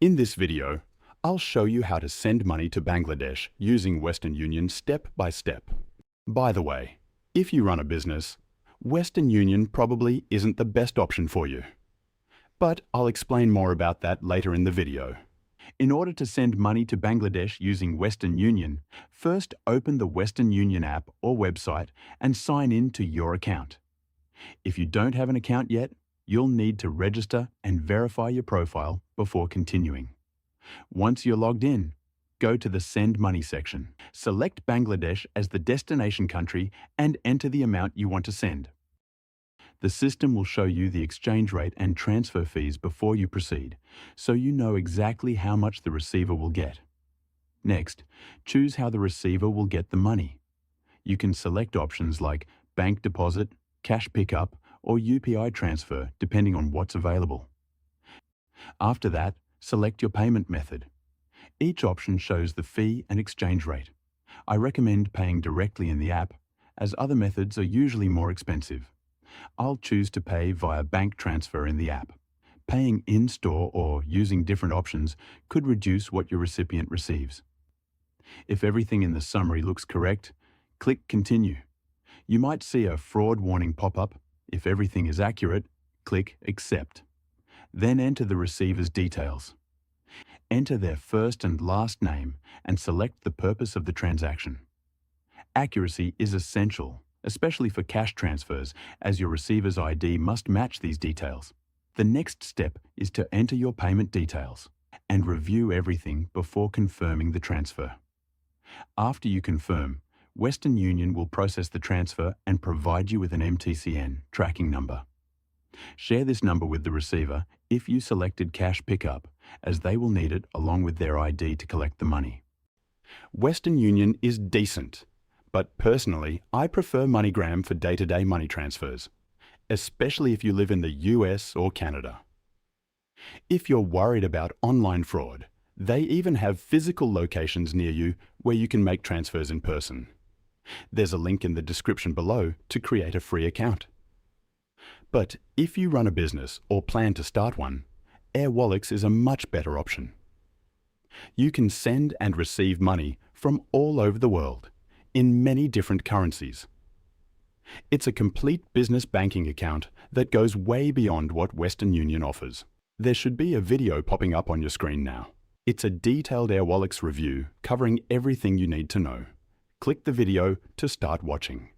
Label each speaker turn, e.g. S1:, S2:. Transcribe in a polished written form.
S1: In this video, I'll show you how to send money to Bangladesh using Western Union step by step. By the way, if you run a business, Western Union probably isn't the best option for you. But I'll explain more about that later in the video. In order to send money to Bangladesh using Western Union, first open the Western Union app or website and sign in to your account. If you don't have an account yet, you'll need to register and verify your profile before continuing. Once you're logged in, go to the Send Money section. Select Bangladesh as the destination country and enter the amount you want to send. The system will show you the exchange rate and transfer fees before you proceed, so you know exactly how much the receiver will get. Next, choose how the receiver will get the money. You can select options like bank deposit, cash pickup, or UPI transfer, depending on what's available. After that, select your payment method. Each option shows the fee and exchange rate. I recommend paying directly in the app, as other methods are usually more expensive. I'll choose to pay via bank transfer in the app. Paying in-store or using different options could reduce what your recipient receives. If everything in the summary looks correct, click Continue. You might see a fraud warning pop up. If everything is accurate, click Accept. Then enter the receiver's details. Enter their first and last name and select the purpose of the transaction. Accuracy is essential, especially for cash transfers, as your receiver's ID must match these details. The next step is to enter your payment details and review everything before confirming the transfer. After you confirm, Western Union will process the transfer and provide you with an MTCN tracking number. Share this number with the receiver if you selected cash pickup, as they will need it along with their ID to collect the money. Western Union is decent, but personally, I prefer MoneyGram for day-to-day money transfers, especially if you live in the US or Canada. If you're worried about online fraud, they even have physical locations near you where you can make transfers in person. There's a link in the description below to create a free account. But if you run a business or plan to start one, Airwallex is a much better option. You can send and receive money from all over the world, in many different currencies. It's a complete business banking account that goes way beyond what Western Union offers. There should be a video popping up on your screen now. It's a detailed Airwallex review covering everything you need to know. Click the video to start watching.